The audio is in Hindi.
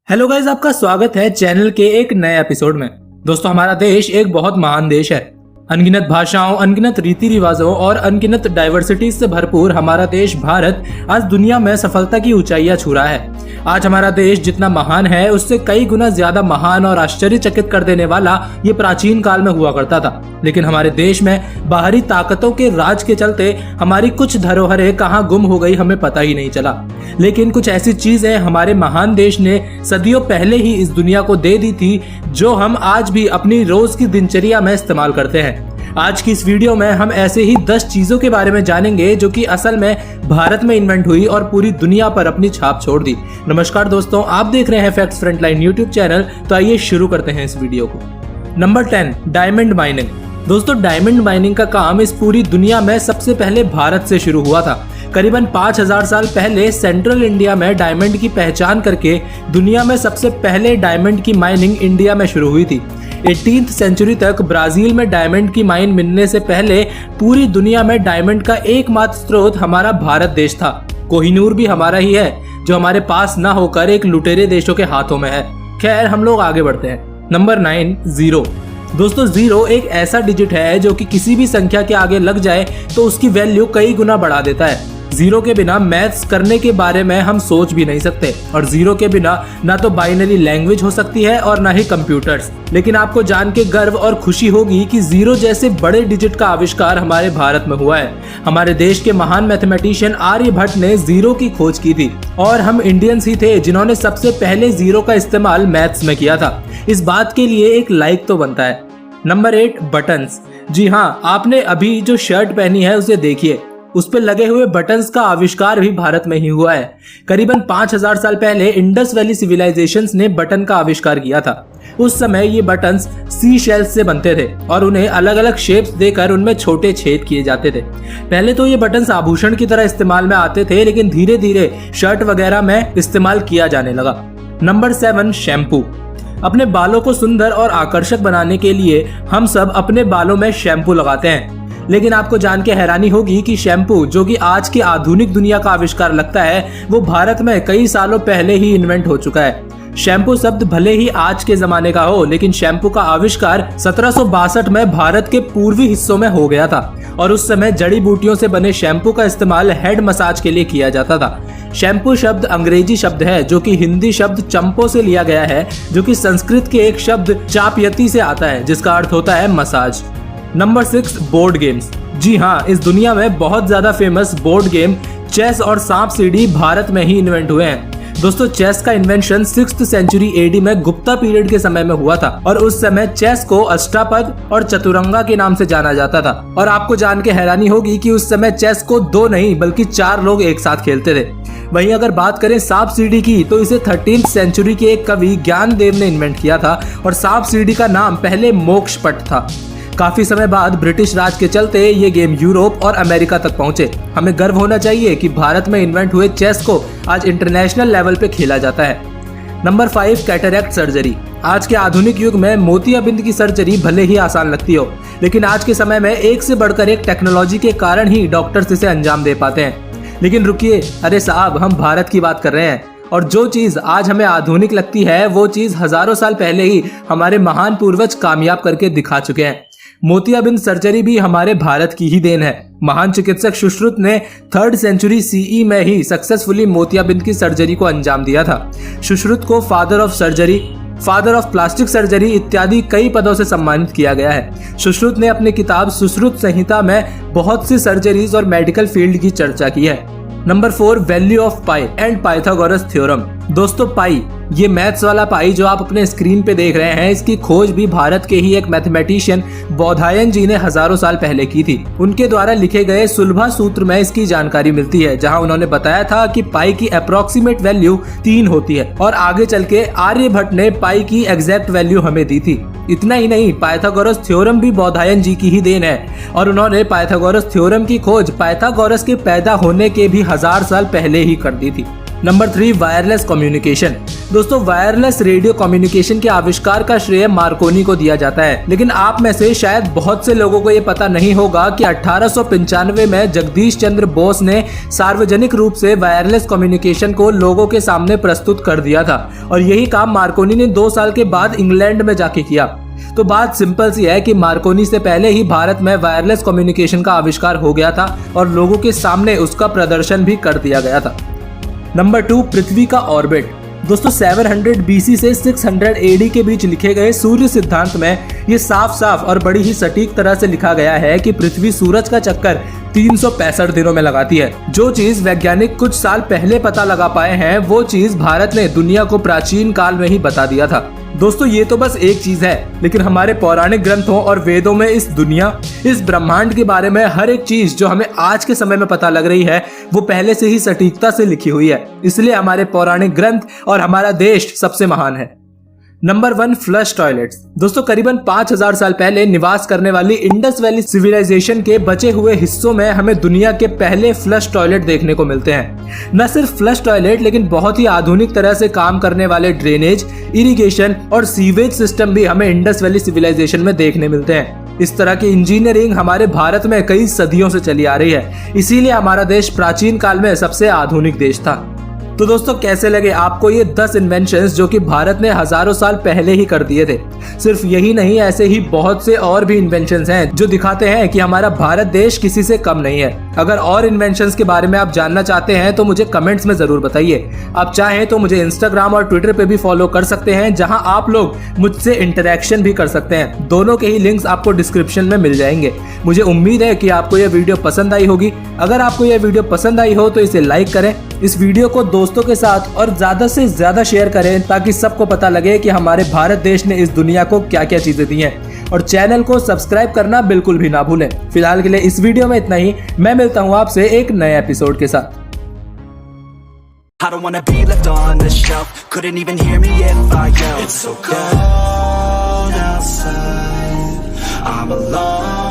हेलो गाइस, आपका स्वागत है चैनल के एक नए एपिसोड में। दोस्तों, हमारा देश एक बहुत महान देश है। अनगिनत भाषाओं, अनगिनत रीति रिवाजों और अनगिनत डाइवर्सिटीज से भरपूर हमारा देश भारत आज दुनिया में सफलता की ऊंचाइयां छू रहा है। आज हमारा देश जितना महान है, उससे कई गुना ज्यादा महान और आश्चर्यचकित कर देने वाला ये प्राचीन काल में हुआ करता था। लेकिन हमारे देश में बाहरी ताकतों के राज के चलते हमारी कुछ धरोहरें कहाँ गुम हो गई, हमें पता ही नहीं चला। लेकिन कुछ ऐसी चीजें हमारे महान देश ने सदियों पहले ही इस दुनिया को दे दी थी, जो हम आज भी अपनी रोज की दिनचर्या में इस्तेमाल करते हैं। आज की इस वीडियो में हम ऐसे ही 10 चीजों के बारे में जानेंगे जो कि असल में भारत में इन्वेंट हुई और पूरी दुनिया पर अपनी छाप छोड़ दी। नमस्कार दोस्तों, आप देख रहे हैं फैक्ट्स फ्रंटलाइन यूट्यूब चैनल। तो आइए शुरू करते हैं इस वीडियो को। Number 10, diamond mining. दोस्तों, डायमंड माइनिंग का काम इस पूरी दुनिया में सबसे पहले भारत से शुरू हुआ था। करीबन 5000 साल पहले सेंट्रल इंडिया में डायमंड की पहचान करके दुनिया में सबसे पहले डायमंड की माइनिंग इंडिया में शुरू हुई थी। 18th सेंचुरी तक ब्राजील में डायमंड की माइन मिलने से पहले पूरी दुनिया में डायमंड का एकमात्र स्रोत हमारा भारत देश था। कोहिनूर भी हमारा ही है, जो हमारे पास ना होकर एक लुटेरे देशों के हाथों में है। खैर, हम लोग आगे बढ़ते हैं। Number 9, zero. दोस्तों, जीरो एक ऐसा डिजिट है जो कि किसी भी संख्या के आगे लग जाए तो उसकी वैल्यू कई गुना बढ़ा देता है। जीरो के बिना मैथ्स करने के बारे में हम सोच भी नहीं सकते, और जीरो के बिना ना तो बाइनरी लैंग्वेज हो सकती है और ना ही कंप्यूटर्स। लेकिन आपको जान के गर्व और खुशी होगी कि जीरो जैसे बड़े डिजिट का आविष्कार हमारे भारत में हुआ है। हमारे देश के महान मैथमेटिशियन आर्यभट्ट ने जीरो की खोज की थी, और हम इंडियंस ही थे जिन्होंने सबसे पहले जीरो का इस्तेमाल मैथ्स में किया था। इस बात के लिए एक लाइक तो बनता है। Number 8, buttons. जी हाँ, आपने अभी जो शर्ट पहनी है उसे देखिए, उस पे लगे हुए बटन्स का आविष्कार भी भारत में ही हुआ है। करीबन 5000 साल पहले इंडस वैली सिविलाइजेशंस ने बटन का आविष्कार किया था। उस समय ये बटन्स सी शेल्स से बनते थे और उन्हें अलग अलग शेप्स देकर उनमें छोटे छेद किए जाते थे। पहले तो ये बटन्स आभूषण की तरह इस्तेमाल में आते थे, लेकिन धीरे धीरे शर्ट वगैरह में इस्तेमाल किया जाने लगा। Number 7, shampoo. अपने बालों को सुंदर और आकर्षक बनाने के लिए हम सब अपने बालों में शैम्पू लगाते हैं। लेकिन आपको जान के हैरानी होगी कि शैम्पू, जो कि आज की आधुनिक दुनिया का आविष्कार लगता है, वो भारत में कई सालों पहले ही इन्वेंट हो चुका है। शैम्पू शब्द भले ही आज के जमाने का हो, लेकिन शैम्पू का आविष्कार 1762 में भारत के पूर्वी हिस्सों में हो गया था, और उस समय जड़ी बूटियों से बने शैम्पू का इस्तेमाल हेड मसाज के लिए किया जाता था। शैम्पू शब्द अंग्रेजी शब्द है जो कि हिंदी शब्द चंपो से लिया गया है, जो कि संस्कृत के एक शब्द चापयति से आता है, जिसका अर्थ होता है मसाज। Number 6, board games. जी हाँ, इस दुनिया में बहुत ज्यादा फेमस बोर्ड गेम चेस और सांप सीढ़ी भारत में ही इन्वेंट हुए हैं। दोस्तों, चेस का इन्वेंशन 6th सेंचुरी एडी में गुप्ता पीरियड के समय में हुआ था, और उस समय चेस को अष्टापद और चतुरंगा के नाम से जाना जाता था। और आपको जान के हैरानी होगी कि उस समय चेस को 2 नहीं बल्कि 4 लोग एक साथ खेलते थे। वहीं अगर बात करें सांप सीढ़ी की, तो इसे 13th सेंचुरी के एक कवि ज्ञानदेव ने इन्वेंट किया था, और सांप सीढ़ी का नाम पहले मोक्षपट था। काफी समय बाद ब्रिटिश राज के चलते ये गेम यूरोप और अमेरिका तक पहुंचे। हमें गर्व होना चाहिए कि भारत में इन्वेंट हुए चेस को आज इंटरनेशनल लेवल पे खेला जाता है। Number 5, cataract surgery. आज के आधुनिक युग में मोतियाबिंद की सर्जरी भले ही आसान लगती हो, लेकिन आज के समय में एक से बढ़कर एक टेक्नोलॉजी के कारण ही डॉक्टर्स इसे अंजाम दे पाते हैं। लेकिन रुकिए, अरे साहब, हम भारत की बात कर रहे हैं, और जो चीज आज हमें आधुनिक लगती है, वो चीज हजारों साल पहले ही हमारे महान पूर्वज कामयाब करके दिखा चुके हैं। मोतियाबिंद सर्जरी भी हमारे भारत की ही देन है। महान चिकित्सक सुश्रुत ने 3rd सेंचुरी सीई में ही सक्सेसफुली मोतियाबिंद की सर्जरी को अंजाम दिया था। सुश्रुत को father of surgery, father of plastic surgery इत्यादि कई पदों से सम्मानित किया गया है। सुश्रुत ने अपनी किताब सुश्रुत संहिता में बहुत सी सर्जरीज और मेडिकल फील्ड की चर्चा की है। Number 4, value of pi and Pythagoras theorem. दोस्तों, पाई, ये मैथ्स वाला पाई जो आप अपने स्क्रीन पे देख रहे हैं, इसकी खोज भी भारत के ही एक मैथमेटिशियन बौधायन जी ने हजारों साल पहले की थी। उनके द्वारा लिखे गए सुलभा सूत्र में इसकी जानकारी मिलती है, जहां उन्होंने बताया था कि पाई की अप्रोक्सीमेट वैल्यू 3 होती है, और आगे चल के आर्यभट्ट ने पाई की एग्जैक्ट वैल्यू हमें दी थी। इतना ही नहीं, पाइथागोरस थ्योरम भी बौधायन जी की ही देन है, और उन्होंने पाइथागोरस थ्योरम की खोज पाइथागोरस के पैदा होने के भी 1000 साल पहले ही कर दी थी। Number 3 wireless communication. दोस्तों वायरलेस रेडियो कम्युनिकेशन के आविष्कार का श्रेय मार्कोनी को दिया जाता है, लेकिन आप में से शायद बहुत से लोगों को ये पता नहीं होगा कि 1895 में जगदीश चंद्र बोस ने सार्वजनिक रूप से वायरलेस कम्युनिकेशन को लोगों के सामने प्रस्तुत कर दिया था और यही काम मार्कोनी ने 2 साल के बाद इंग्लैंड में जाके किया। तो बात सिंपल सी है कि मार्कोनी से पहले ही भारत में वायरलेस कम्युनिकेशन का आविष्कार हो गया था और लोगों के सामने उसका प्रदर्शन भी कर दिया गया था। नंबर 2 पृथ्वी का ऑर्बिट। दोस्तों 700 BC से 600 AD के बीच लिखे गए सूर्य सिद्धांत में ये साफ साफ और बड़ी ही सटीक तरह से लिखा गया है कि पृथ्वी सूरज का चक्कर 365 दिनों में लगाती है। जो चीज वैज्ञानिक कुछ साल पहले पता लगा पाए हैं, वो चीज भारत ने दुनिया को प्राचीन काल में ही बता दिया था। दोस्तों ये तो बस एक चीज है, लेकिन हमारे पौराणिक ग्रंथों और वेदों में इस दुनिया, इस ब्रह्मांड के बारे में हर एक चीज जो हमें आज के समय में पता लग रही है, वो पहले से ही सटीकता से लिखी हुई है। इसलिए हमारे पौराणिक ग्रंथ और हमारा देश सबसे महान है। Number 1 flush toilets. दोस्तों करीबन 5000 साल पहले निवास करने वाली इंडस वैली सिविलाइजेशन के बचे हुए हिस्सों में हमें दुनिया के पहले फ्लश टॉयलेट देखने को मिलते हैं। न सिर्फ फ्लश टॉयलेट, लेकिन बहुत ही आधुनिक तरह से काम करने वाले ड्रेनेज, इरिगेशन और सीवेज सिस्टम भी हमें इंडस वैली सिविलाइजेशन में देखने मिलते हैं। इस तरह की इंजीनियरिंग हमारे भारत में कई सदियों से चली आ रही है, इसीलिए हमारा देश प्राचीन काल में सबसे आधुनिक देश था। तो दोस्तों कैसे लगे आपको ये 10 इन्वेंशंस जो कि भारत ने हजारों साल पहले ही कर दिए थे? सिर्फ यही नहीं, ऐसे ही बहुत से और भी इन्वेंशंस हैं जो दिखाते हैं कि हमारा भारत देश किसी से कम नहीं है। अगर और इन्वेंशंस के बारे में आप जानना चाहते हैं तो मुझे कमेंट्स में जरूर बताइए। आप चाहें तो मुझे इंस्टाग्राम और ट्विटर पे भी फॉलो कर सकते हैं, जहां आप लोग मुझसे इंटरेक्शन भी कर सकते हैं। दोनों के ही लिंक्स आपको डिस्क्रिप्शन में मिल जाएंगे। मुझे उम्मीद है कि आपको यह वीडियो पसंद आई होगी। अगर आपको यह वीडियो पसंद आई हो तो इसे लाइक करें, इस वीडियो को दोस्तों के साथ और ज्यादा से ज्यादा शेयर करें, ताकि सबको पता लगे कि हमारे भारत देश ने इस दुनिया को क्या क्या चीजें दी हैं। और चैनल को सब्सक्राइब करना बिल्कुल भी ना भूलें। फिलहाल के लिए इस वीडियो में इतना ही। मैं मिलता हूं आपसे एक नए एपिसोड के साथ। I don't wanna be left on the shelf. Couldn't even hear me if I yelled. It's so cold outside. I'm alone.